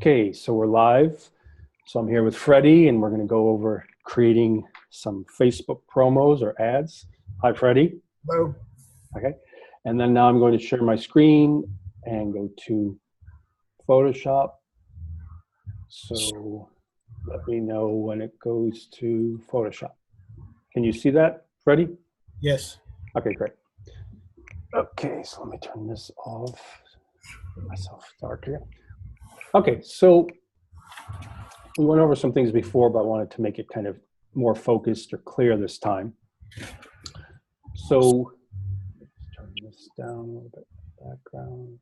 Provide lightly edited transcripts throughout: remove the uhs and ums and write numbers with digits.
Okay, so we're live. So I'm here with Freddie, and we're going to go over creating some Facebook promos or ads. Hi, Freddie. Hello. Okay, and then now I'm going to share my screen and go to Photoshop. So let me know when it goes to Photoshop. Can you see that, Freddie? Yes. Okay, great. Okay, so let me turn this off. Get myself dark here. Okay, so we went over some things before, but I wanted to make it kind of more focused or clear this time. So let's turn this down a little bit. Background.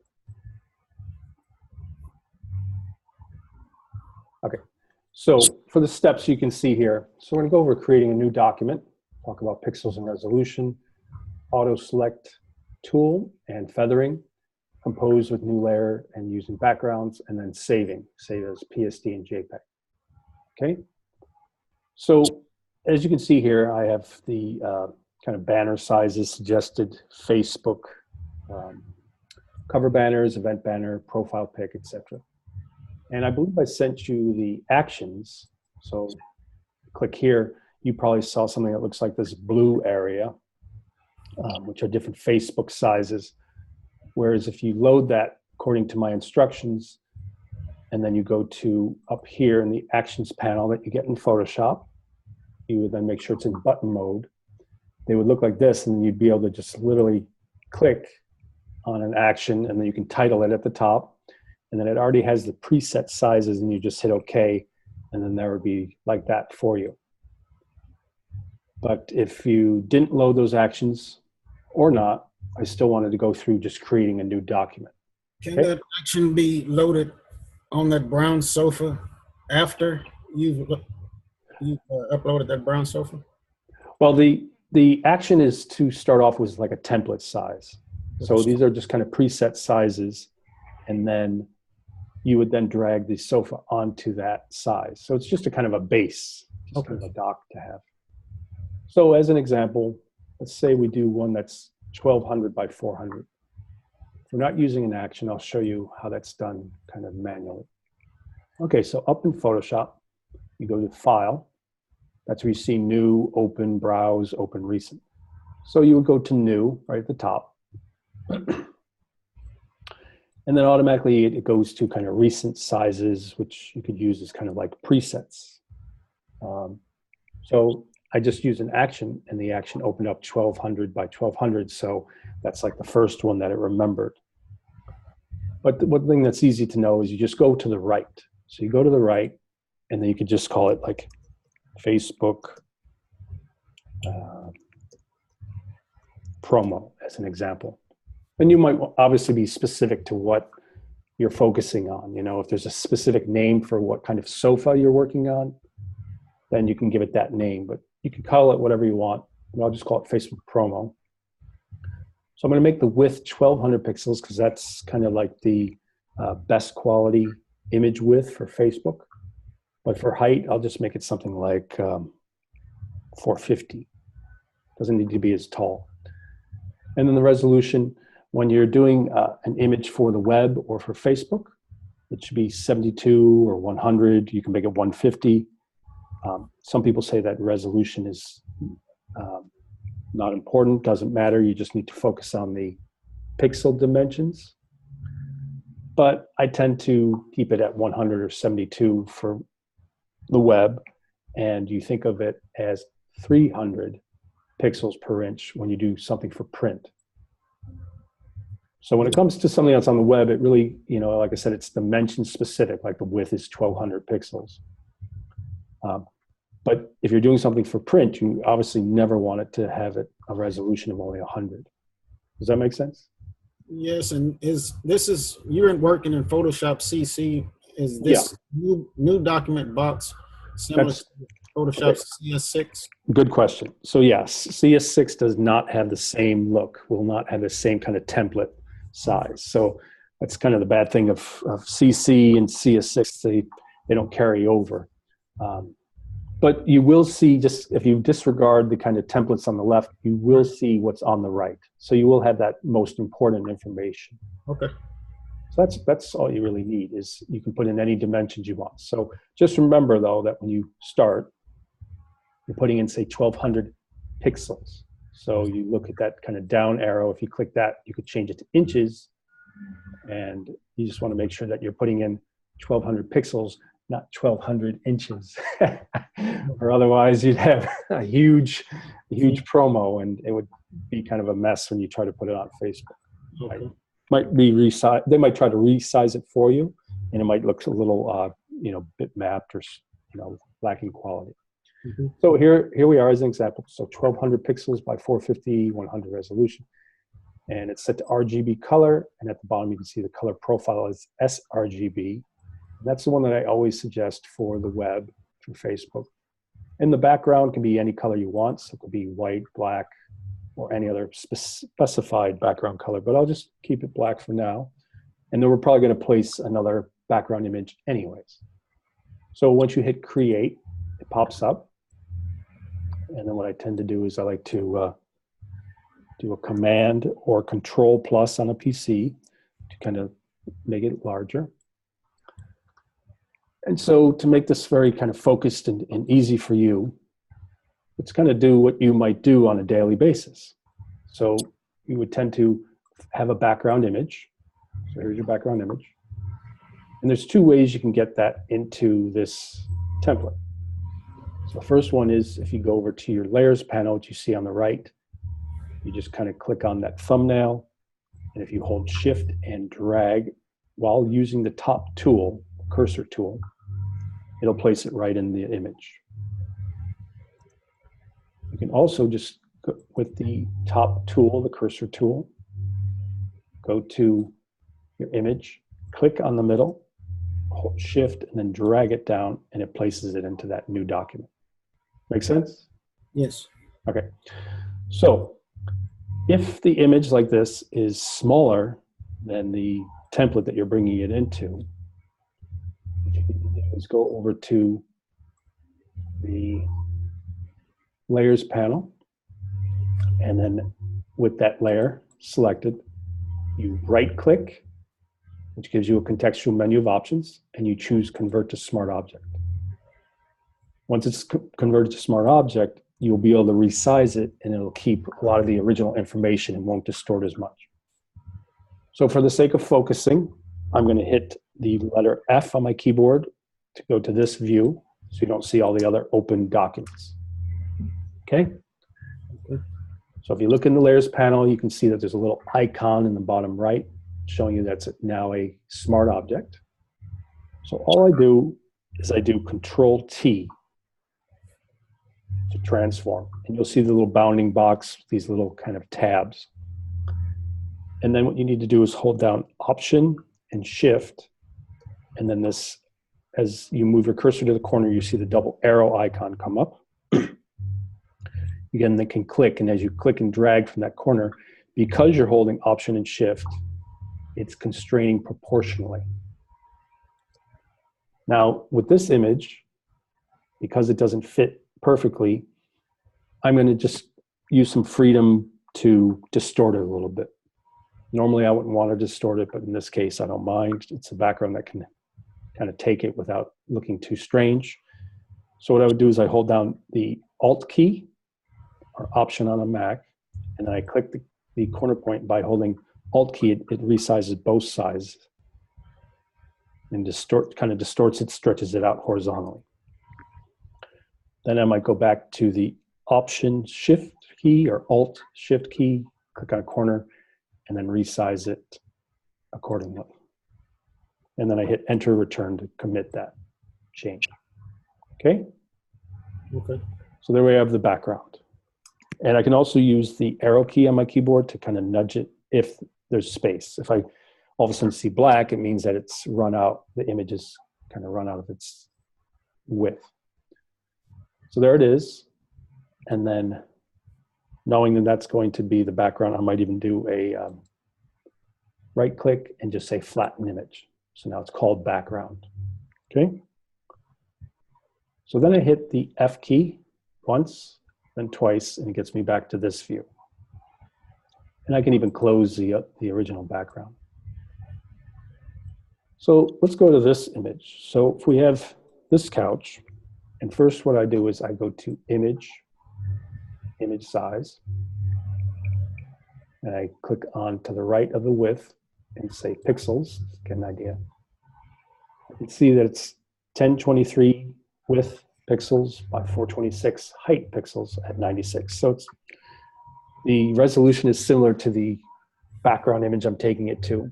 Okay, so for the steps you can see here, so we're going to go over creating a new document, talk about pixels and resolution, auto select tool and feathering, compose with new layer and using backgrounds, and then saving, save as PSD and JPEG. Okay, so as you can see here, I have the kind of banner sizes suggested, Facebook, cover banners, event banner, profile pic, etc. And I believe I sent you the actions. So click here, you probably saw something that looks like this blue area, which are different Facebook sizes. Whereas if you load that according to my instructions, and then you go to up here in the actions panel that you get in Photoshop, you would then make sure it's in button mode. They would look like this, and you'd be able to just literally click on an action, and then you can title it at the top, and then it already has the preset sizes, and you just hit OK, and then there would be like that for you. But if you didn't load those actions or not, I still wanted to go through just creating a new document. Can that action be loaded on that brown sofa after you've uploaded that brown sofa? Well, the action is to start off with like a template size. So these are just kind of preset sizes, and then you would then drag the sofa onto that size. So it's just a kind of a base, just kind of a dock to have. So as an example, let's say we do one that's 1200 by 400. If we're not using an action, I'll show you how that's done kind of manually. Okay, so up in Photoshop, you go to File. That's where you see New, Open, Browse, Open Recent. So you would go to New right at the top. And then automatically it goes to kind of recent sizes, which you could use as kind of like presets. So I just used an action, and the action opened up 1200 by 1200. So that's like the first one that it remembered. But the one thing that's easy to know is you just go to the right. So you go to the right, and then you could just call it like Facebook promo as an example. And you might obviously be specific to what you're focusing on. You know, if there's a specific name for what kind of sofa you're working on, then you can give it that name. But you can call it whatever you want. And I'll just call it Facebook promo. So I'm going to make the width 1200 pixels because that's kind of like the best quality image width for Facebook. But for height, I'll just make it something like 450. Doesn't need to be as tall. And then the resolution, when you're doing an image for the web or for Facebook, it should be 72 or 100. You can make it 150. Some people say that resolution is not important, doesn't matter. You just need to focus on the pixel dimensions. But I tend to keep it at 100 or 72 for the web, and you think of it as 300 pixels per inch when you do something for print. So when it comes to something that's on the web, it really, you know, like I said, it's dimension specific, like the width is 1200 pixels. But if you're doing something for print, you obviously never want it to have a resolution of only 100. Does that make sense? Yes, and you're working in Photoshop CC. Is this new document box similar to Photoshop CS6? Good question. So yes, CS6 does not have the same look, will not have the same kind of template size. So that's kind of the bad thing of CC and CS6, they don't carry over. But you will see, just if you disregard the kind of templates on the left, you will see what's on the right. So you will have that most important information. Okay. So that's all you really need, is you can put in any dimensions you want. So just remember though that when you start, you're putting in say 1200 pixels. So you look at that kind of down arrow. If you click that, you could change it to inches, and you just want to make sure that you're putting in 1200 pixels, not 1200 inches, or otherwise you'd have a huge promo, and it would be kind of a mess when you try to put it on Facebook. Okay. Might be resize. They might try to resize it for you, and it might look a little, bit mapped or lacking quality. Mm-hmm. So here we are as an example. So 1200 pixels by 450, 100 resolution, and it's set to RGB color. And at the bottom, you can see the color profile is sRGB. And that's the one that I always suggest for the web, for Facebook. And the background can be any color you want. So it could be white, black, or any other specified background color, but I'll just keep it black for now. And then we're probably going to place another background image anyways. So once you hit create, it pops up. And then what I tend to do is I like to do a command or control plus on a PC to kind of make it larger. And so to make this very kind of focused and easy for you, let's kind of do what you might do on a daily basis. So you would tend to have a background image. So here's your background image. And there's two ways you can get that into this template. So the first one is if you go over to your layers panel, which you see on the right, you just kind of click on that thumbnail. And if you hold shift and drag while using the top tool, cursor tool, it'll place it right in the image. You can also just, with the top tool, the cursor tool, go to your image, click on the middle, hold shift, and then drag it down, and it places it into that new document. Make sense? Yes. Okay. So if the image like this is smaller than the template that you're bringing it into, what you can do is go over to the layers panel, and then with that layer selected, you right click, which gives you a contextual menu of options, and you choose convert to smart object. Once it's converted to smart object, you'll be able to resize it, and it'll keep a lot of the original information and won't distort as much. So for the sake of focusing, I'm going to hit the letter F on my keyboard to go to this view, so you don't see all the other open documents. Okay? So if you look in the layers panel, you can see that there's a little icon in the bottom right showing you that's now a smart object. So all I do is I do Control T to transform. And you'll see the little bounding box, these little kind of tabs. And then what you need to do is hold down Option and Shift. And then this, as you move your cursor to the corner, you see the double arrow icon come up. Again, they can click, and as you click and drag from that corner, because you're holding Option and Shift, it's constraining proportionally. Now, with this image, because it doesn't fit perfectly, I'm going to just use some freedom to distort it a little bit. Normally, I wouldn't want to distort it, but in this case, I don't mind. It's a background that can kind of take it without looking too strange. So what I would do is I hold down the Alt key, or Option on a Mac, and then I click the corner point. By holding Alt key, it resizes both sides and kind of distorts it, stretches it out horizontally. Then I might go back to the Option Shift key or Alt Shift key, click on a corner, and then resize it accordingly. And then I hit Enter Return to commit that change. Okay? Okay. So there we have the background. And I can also use the arrow key on my keyboard to kind of nudge it if there's space. If I all of a sudden see black, it means that it's run out, the image is kind of run out of its width. So there it is. And then knowing that that's going to be the background, I might even do a right click and just say flatten image. So now it's called background. Okay. So then I hit the F key once, then twice, and it gets me back to this view. And I can even close the original background. So let's go to this image. So if we have this couch, and first what I do is I go to image size, and I click on to the right of the width and say pixels, get an idea. You can see that it's 1023 width pixels by 426 height pixels at 96. So it's, the resolution is similar to the background image I'm taking it to.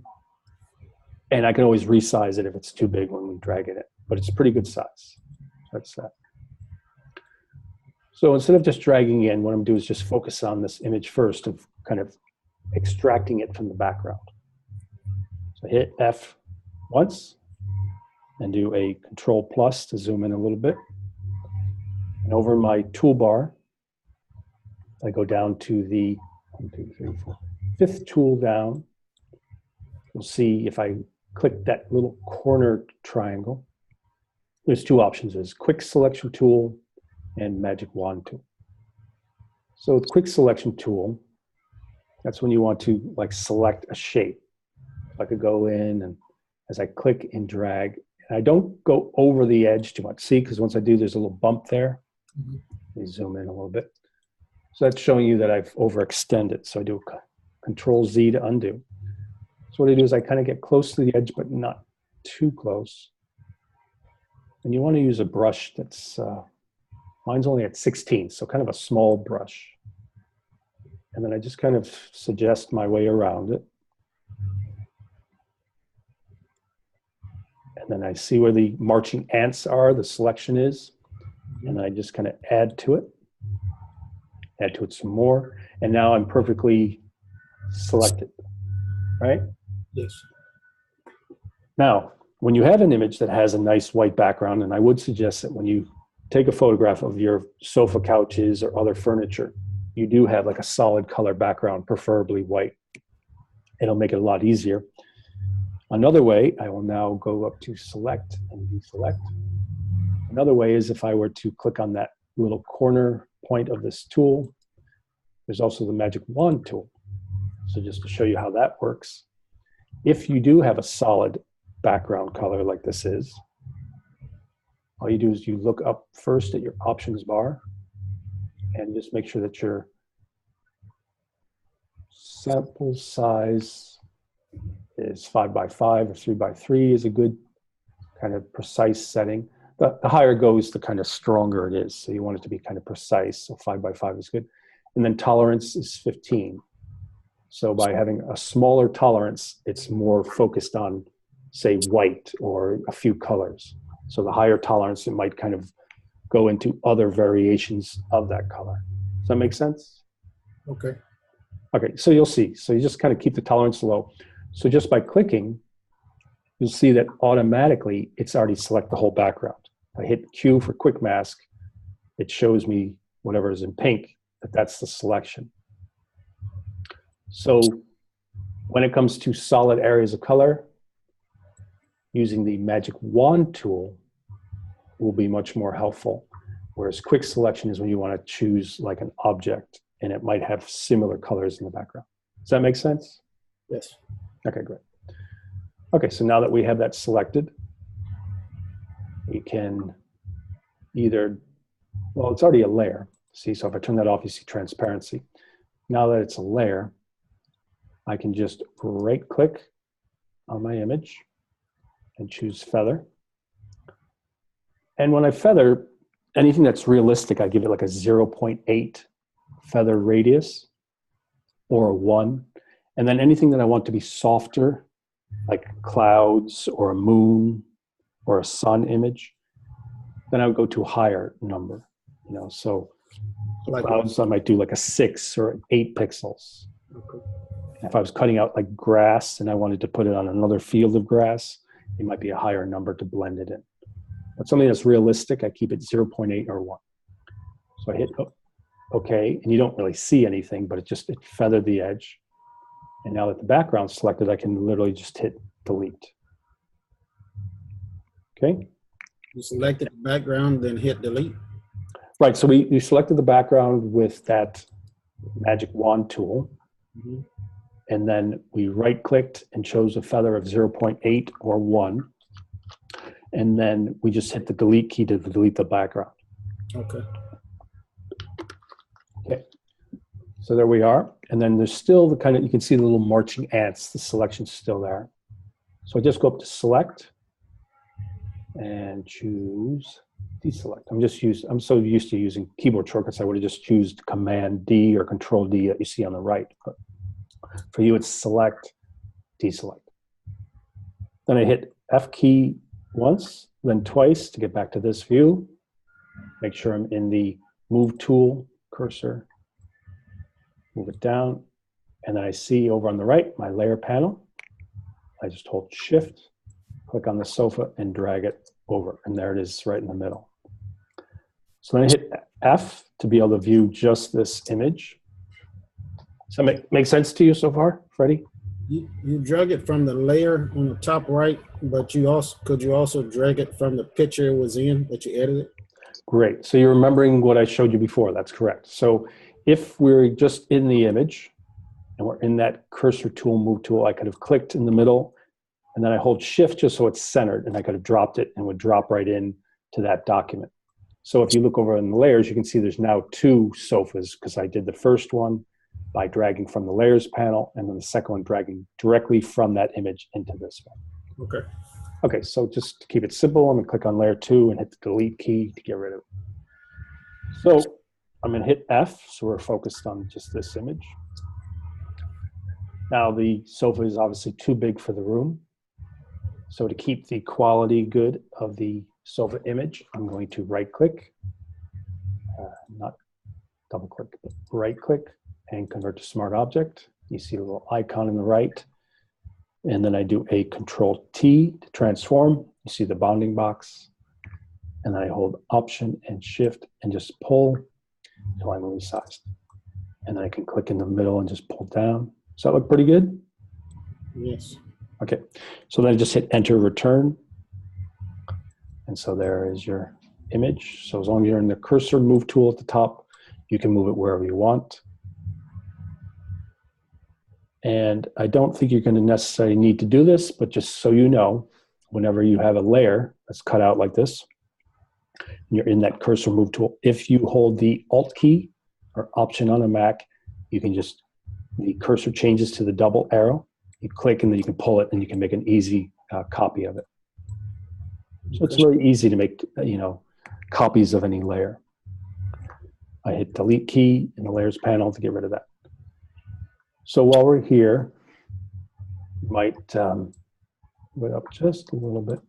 And I can always resize it if it's too big when we drag it in, but it's a pretty good size. That's that. So instead of just dragging in, what I'm doing is just focus on this image first of kind of extracting it from the background. So hit F once and do a Control plus to zoom in a little bit. And over my toolbar, I go down to the 1, 2, 3, 4, fifth tool down. You'll see if I click that little corner triangle, there's two options. There's quick selection tool and magic wand tool. So with quick selection tool, that's when you want to like select a shape. I could go in and as I click and drag, and I don't go over the edge too much. See, because once I do, there's a little bump there. Let me zoom in a little bit. So that's showing you that I've overextended. So I do Control Z to undo. So what I do is I kind of get close to the edge, but not too close. And you want to use a brush that's, mine's only at 16, so kind of a small brush. And then I just kind of suggest my way around it. And then I see where the marching ants are, the selection is. And then I just kind of add to it some more. And now I'm perfectly selected, right? Yes. Now, when you have an image that has a nice white background, and I would suggest that when you take a photograph of your sofa couches or other furniture, you do have like a solid color background, preferably white. It'll make it a lot easier. Another way, I will now go up to select and deselect. Another way is if I were to click on that little corner point of this tool, there's also the magic wand tool. So just to show you how that works, if you do have a solid background color like this is, all you do is you look up first at your options bar and just make sure that your sample size is 5 by 5 or 3 by 3 is a good kind of precise setting. The higher it goes, the kind of stronger it is. So you want it to be kind of precise. So 5 by 5 is good. And then tolerance is 15. So by having a smaller tolerance, it's more focused on, say, white or a few colors. So the higher tolerance, it might kind of go into other variations of that color. Does that make sense? Okay. Okay, so you'll see. So you just kind of keep the tolerance low. So just by clicking, you'll see that automatically it's already select the whole background. If I hit Q for quick mask, it shows me whatever is in pink, that's the selection. So when it comes to solid areas of color, using the magic wand tool will be much more helpful. Whereas quick selection is when you want to choose like an object and it might have similar colors in the background. Does that make sense? Yes. Okay, great. Okay, so now that we have that selected, we can either, well, it's already a layer. See, so if I turn that off, you see transparency. Now that it's a layer, I can just right click on my image and choose feather. And when I feather, anything that's realistic, I give it like a 0.8 feather radius or a 1. And then anything that I want to be softer, like clouds or a moon or a sun image, then I would go to a higher number. You know, so like clouds, I might do like a 6 or 8 pixels. Okay. If I was cutting out like grass and I wanted to put it on another field of grass, it might be a higher number to blend it in. But something that's realistic, I keep it 0.8 or 1. So I hit OK, and you don't really see anything, but it feathered the edge. And now that the background's selected, I can literally just hit delete. Okay? You selected the background, then hit delete? Right, so we selected the background with that magic wand tool. Mm-hmm. And then we right clicked and chose a feather of 0.8 or 1. And then we just hit the delete key to delete the background. Okay. Okay. So there we are. And then there's still the kind of, you can see the little marching ants, the selection's still there. So I just go up to select and choose deselect. I'm so used to using keyboard shortcuts, I would have just used Command D or Control D that you see on the right. But for you, it's select, deselect. Then I hit F key once, then twice to get back to this view. Make sure I'm in the move tool cursor, move it down, and then I see over on the right, my layer panel. I just hold Shift, click on the sofa and drag it over, and there it is right in the middle. So then I hit F to be able to view just this image. Does that make sense to you so far, Freddie? You drag it from the layer on the top right, but could you also drag it from the picture it was in that you edited? Great. So you're remembering what I showed you before. That's correct. So if we're just in the image and we're in that cursor tool, move tool, I could have clicked in the middle and then I hold Shift just so it's centered, and I could have dropped it and would drop right in to that document. So if you look over in the layers, you can see there's now 2 sofas because I did the first one by dragging from the layers panel, and then the second one dragging directly from that image into this one. Okay. Okay, so just to keep it simple, I'm gonna click on layer 2 and hit the delete key to get rid of it. So I'm gonna hit F, so we're focused on just this image. Now the sofa is obviously too big for the room. So to keep the quality good of the sofa image, I'm going to right click, not double click, but right click and convert to smart object. You see the little icon on the right. And then I do a Control T to transform. You see the bounding box. And then I hold Option and Shift and just pull until I'm resized. And then I can click in the middle and just pull down. Does that look pretty good? Yes. Okay, so then I just hit Enter Return. And so there is your image. So as long as you're in the cursor move tool at the top, you can move it wherever you want. And I don't think you're going to necessarily need to do this, but just so you know, whenever you have a layer that's cut out like this, and you're in that cursor move tool, if you hold the Alt key or Option on a Mac, you can just, the cursor changes to the double arrow. You click and then you can pull it and you can make an easy copy of it. So it's very easy to make, copies of any layer. I hit Delete key in the Layers panel to get rid of that. So while we're here, you might go up just a little bit.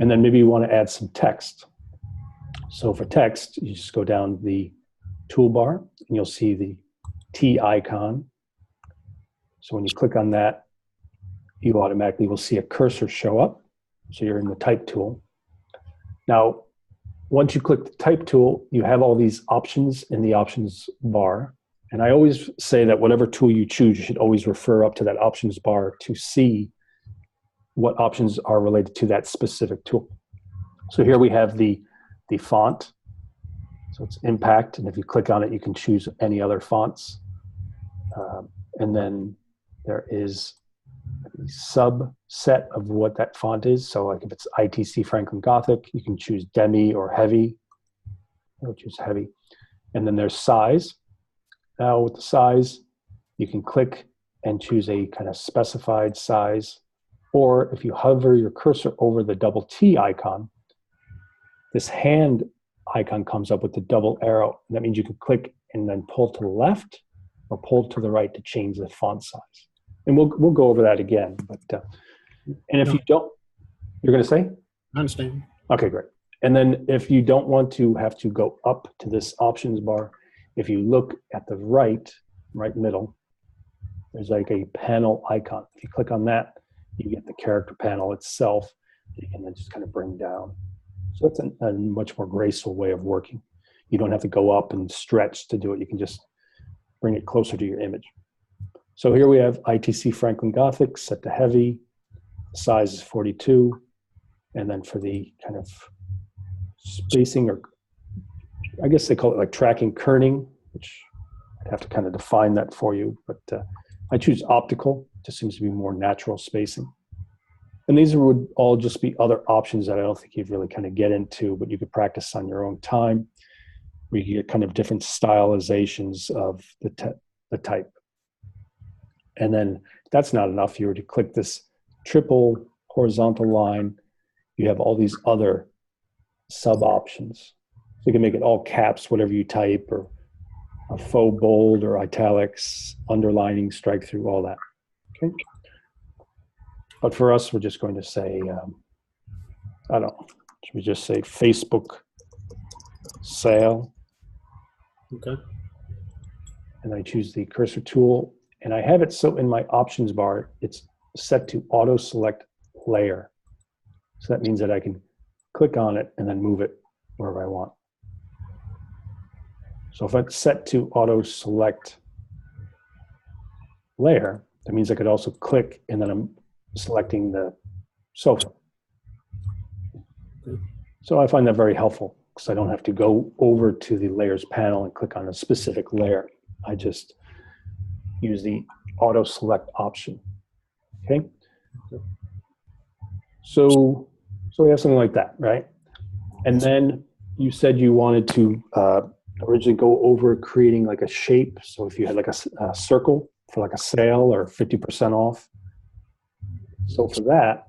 And then maybe you want to add some text. So for text, you just go down the toolbar and you'll see the T icon. So when you click on that, you automatically will see a cursor show up. So you're in the type tool. Now, once you click the type tool, you have all these options in the options bar. And I always say that whatever tool you choose, you should always refer up to that options bar to see what options are related to that specific tool. So here we have the font. So it's Impact, and if you click on it, you can choose any other fonts. And then there is a subset of what that font is. So like if it's ITC Franklin Gothic, you can choose Demi or Heavy. I would choose Heavy. And then there's size. Now with the size, you can click and choose a kind of specified size. Or if you hover your cursor over the double T icon, this hand icon comes up with the double arrow. And that means you can click and then pull to the left or pull to the right to change the font size. And we'll go over that again. But and if you don't, you're going to say? I understand. Okay, great. And then if you don't want to have to go up to this options bar, if you look at the right middle, there's like a panel icon. If you click on that, you get the character panel itself. You can then just kind of bring down. So it's a much more graceful way of working. You don't have to go up and stretch to do it. You can just bring it closer to your image. So here we have ITC Franklin Gothic set to heavy. The size is 42. And then for the kind of spacing, or I guess they call it like tracking kerning, which I'd have to kind of define that for you. But I choose optical, just seems to be more natural spacing. And these would all just be other options that I don't think you'd really kind of get into, but you could practice on your own time. We get kind of different stylizations of the type. And then if that's not enough, you were to click this triple horizontal line, you have all these other sub options. So you can make it all caps, whatever you type, or a faux bold or italics, underlining, strike through, all that. Okay. But for us, we're just going to say, I don't know, should we just say Facebook sale? Okay. And I choose the cursor tool, and I have it so in my options bar, it's set to auto select layer. So that means that I can click on it and then move it wherever I want. So if it's set to auto select layer, that means I could also click and then I'm selecting the sofa. So I find that very helpful because I don't have to go over to the layers panel and click on a specific layer. I just use the auto select option. Okay. So we have something like that, right? And then you said you wanted to originally go over creating like a shape. So if you had like a circle for like a sale or 50% off. So for that,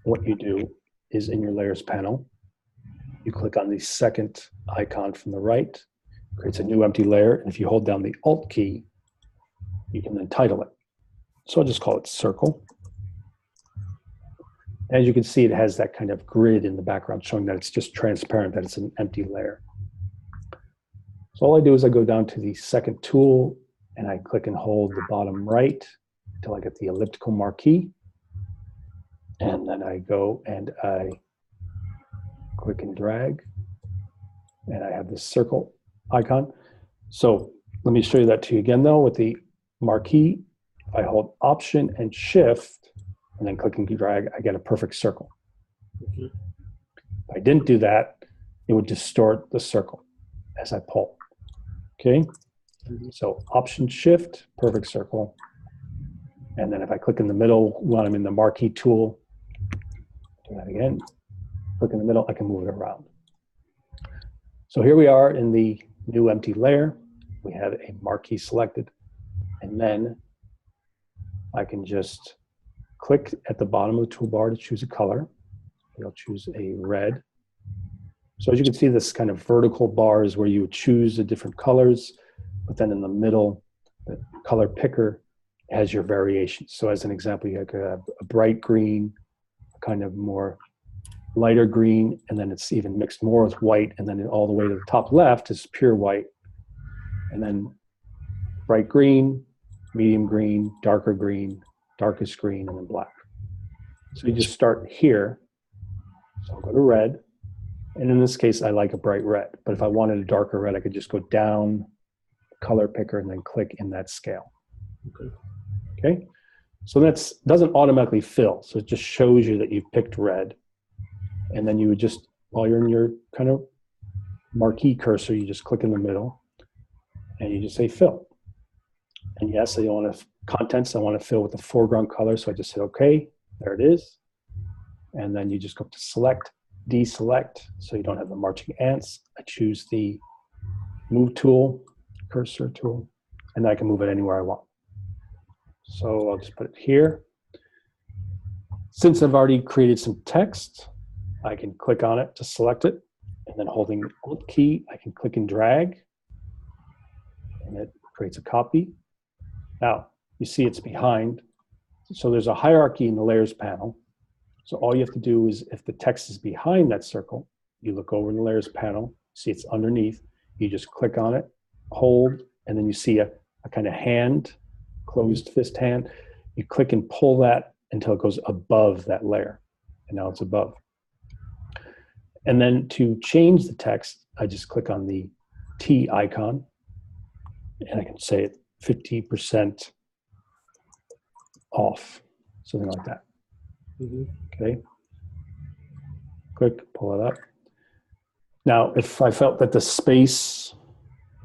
what you do is in your layers panel, you click on the second icon from the right, creates a new empty layer. And if you hold down the Alt key, you can then title it. So I'll just call it circle. As you can see, it has that kind of grid in the background showing that it's just transparent, that it's an empty layer. So all I do is I go down to the second tool and I click and hold the bottom right until I get the elliptical marquee. And then I go and I click and drag and I have this circle icon. So let me show you that to you again though with the marquee. If I hold Option and Shift and then click and drag, I get a perfect circle. If I didn't do that, it would distort the circle as I pull. Okay, so Option Shift, perfect circle. And then if I click in the middle when I'm in the marquee tool, do that again, click in the middle, I can move it around. So here we are in the new empty layer. We have a marquee selected, and then I can just click at the bottom of the toolbar to choose a color. I'll choose a red. So as you can see, this kind of vertical bar is where you would choose the different colors, but then in the middle, the color picker has your variations. So as an example, you could have a bright green, a kind of more lighter green, and then it's even mixed more with white, and then all the way to the top left is pure white, and then bright green, medium green, darkest green, and then black. So you just start here. So I'll go to red. And in this case, I like a bright red. But if I wanted a darker red, I could just go down, color picker, and then click in that scale. Okay. So that doesn't automatically fill. So it just shows you that you've picked red. And then you would just, while you're in your kind of marquee cursor, you just click in the middle and you just say fill. And yes, I want to contents, I want to fill with the foreground color. So I just hit OK. There it is. And then you just go to select, deselect, so you don't have the marching ants. I choose the move tool, cursor tool, and I can move it anywhere I want. So I'll just put it here. Since I've already created some text, I can click on it to select it, and then holding the Alt key, I can click and drag, and it creates a copy. Now, you see it's behind. So there's a hierarchy in the layers panel. So all you have to do is, if the text is behind that circle, you look over in the layers panel, see it's underneath, you just click on it, hold, and then you see a kind of hand, closed fist hand. You click and pull that until it goes above that layer. And now it's above. And then to change the text, I just click on the T icon, and I can say it 50% off, something like that. Okay, click, pull it up. Now, if I felt that the space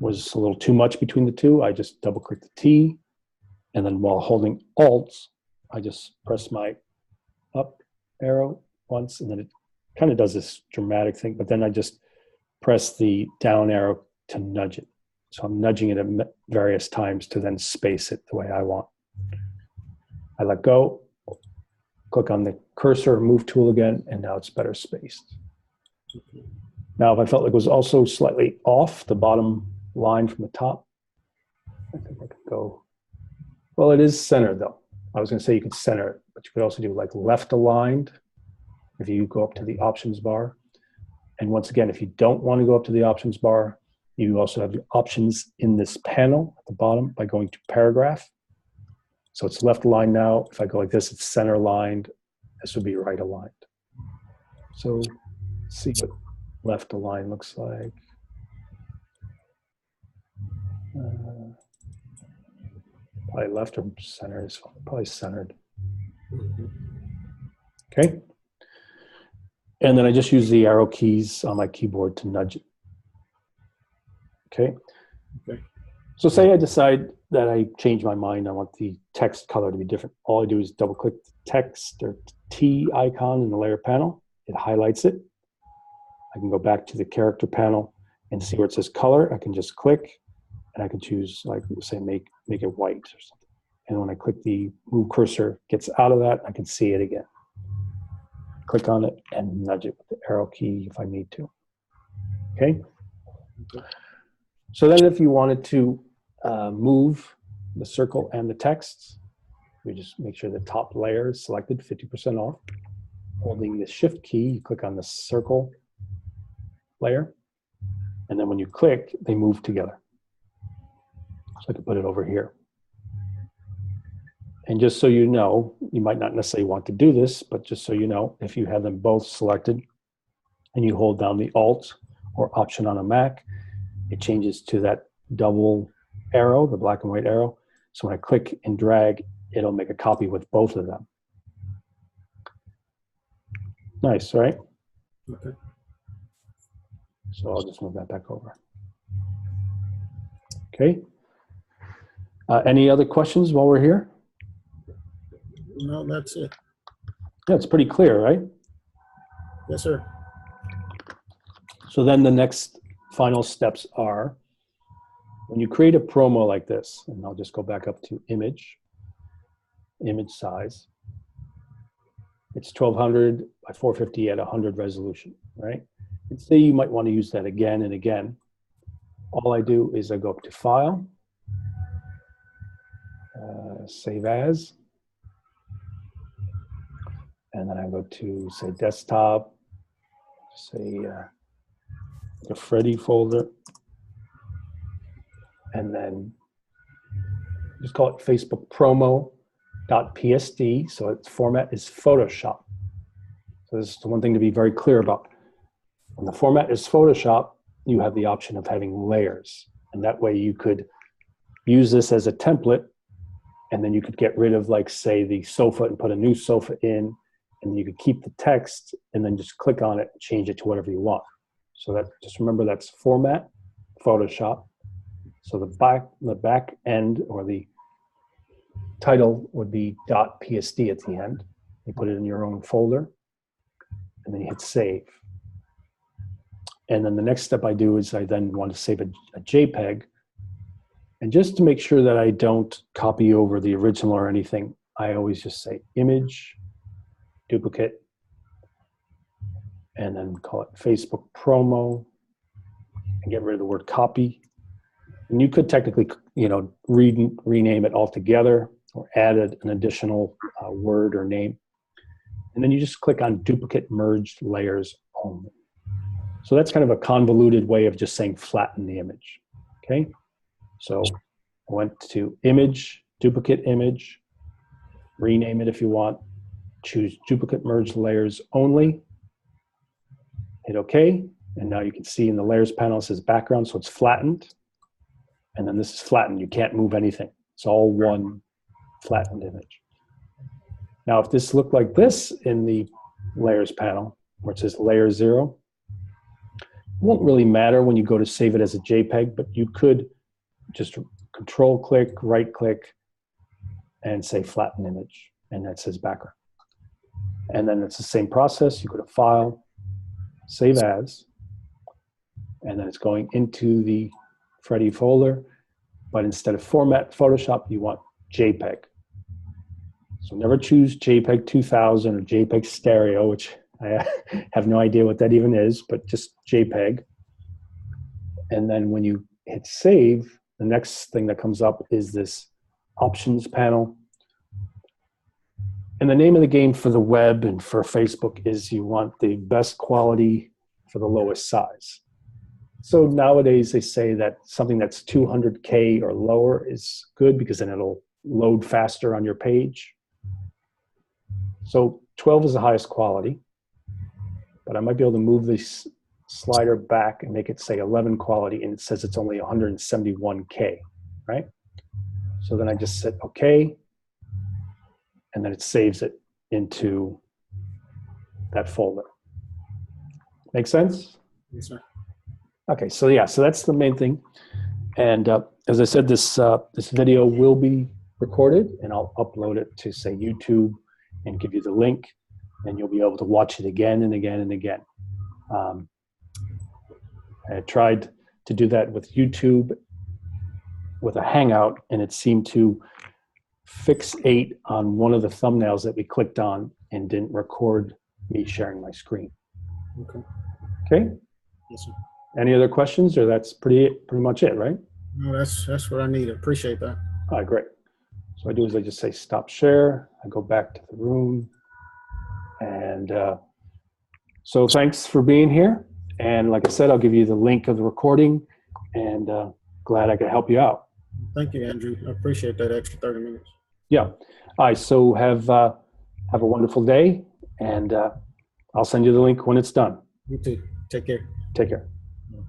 was a little too much between the two, I just double click the T, And then while holding Alt, I just press my up arrow once, and then it kind of does this dramatic thing, but then I just press the down arrow to nudge it. So I'm nudging it at various times to then space it the way I want. I let go, click on the cursor, move tool again, and now it's better spaced. Now, if I felt like it was also slightly off the bottom line from the top, I think I could go, well, it is centered though. I was gonna say you could center it, but you could also do like left aligned if you go up to the options bar. And once again, if you don't want to go up to the options bar, you also have the options in this panel at the bottom by going to paragraph. So it's left aligned now. If I go like this, it's center aligned. This would be right aligned. So let's see what left align looks like. Probably left or center is probably centered. Okay. And then I just use the arrow keys on my keyboard to nudge it. Okay. Okay. So say I decide that I change my mind, I want the text color to be different. All I do is double click the text or T icon in the layer panel. It highlights it. I can go back to the character panel and see where it says color. I can just click and I can choose, like, say, make it white or something. And when I click the move cursor, it gets out of that, I can see it again. Click on it and nudge it with the arrow key if I need to. Okay? So then if you wanted to move the circle and the text, we just make sure the top layer is selected, 50% off. Holding the shift key, you click on the circle layer. And then when you click, they move together. So I can put it over here. And just so you know, you might not necessarily want to do this, but just so you know, if you have them both selected and you hold down the Alt or Option on a Mac, it changes to that double arrow, the black and white arrow. So when I click and drag, it'll make a copy with both of them. Nice, right? Okay. So I'll just move that back over. Okay. Any other questions while we're here? No, that's it. Yeah, it's pretty clear, right? Yes, sir. So then the next final steps are, when you create a promo like this, and I'll just go back up to image size. It's 1200 by 450 at 100 resolution, right? And say you might want to use that again and again. All I do is I go up to File, Save As, and then I go to, say, Desktop, say the Freddy folder, and then just call it Facebook promo.psd, so its format is Photoshop. So this is the one thing to be very clear about. When the format is Photoshop, you have the option of having layers, and that way you could use this as a template, and then you could get rid of, like, say, the sofa and put a new sofa in, and you could keep the text and then just click on it and change it to whatever you want. So that, just remember, that's format, Photoshop. So the back end, or the title, would be .psd at the end. You put it in your own folder, and then you hit save. And then the next step I do is I then want to save a JPEG. And just to make sure that I don't copy over the original or anything, I always just say image, duplicate, and then call it Facebook promo, and get rid of the word copy. And you could technically, you know, rename it altogether or add an additional word or name. And then you just click on duplicate merged layers only. So that's kind of a convoluted way of just saying flatten the image. Okay. So I went to image, duplicate image, rename it if you want, choose duplicate merged layers only, hit OK. And now you can see in the layers panel, it says background, so it's flattened. And then this is flattened. You can't move anything. It's all one flattened image. Now, if this looked like this in the layers panel, where it says layer 0, it won't really matter when you go to save it as a JPEG, but you could just control click, right click, and say flatten image, and that says background. And then it's the same process. You go to File, Save As, and then it's going into the Freddy folder. But instead of Format Photoshop, you want JPEG. So never choose JPEG 2000 or JPEG Stereo, which I have no idea what that even is, but just JPEG. And then when you hit Save, the next thing that comes up is this Options panel. And the name of the game for the web and for Facebook is you want the best quality for the lowest size. So nowadays they say that something that's 200K or lower is good because then it'll load faster on your page. So 12 is the highest quality, but I might be able to move this slider back and make it say 11 quality, and it says it's only 171K, right? So then I just hit OK, and then it saves it into that folder. Make sense? Yes, sir. Okay, so yeah, so that's the main thing. And as I said, this video will be recorded, and I'll upload it to, say, YouTube and give you the link, and you'll be able to watch it again and again and again. I tried to do that with YouTube with a Hangout, and it seemed to fixate on one of the thumbnails that we clicked on and didn't record me sharing my screen. Okay. Okay? Yes, sir. Any other questions, or that's pretty much it, right? No, that's what I need. Appreciate that. All right, great. So what I do is I just say stop share. I go back to the room. And so thanks for being here. And like I said, I'll give you the link of the recording, and glad I could help you out. Thank you, Andrew. I appreciate that extra 30 minutes. Yeah. All right, so have a wonderful day, and I'll send you the link when it's done. You too. Take care. Take care. Yeah.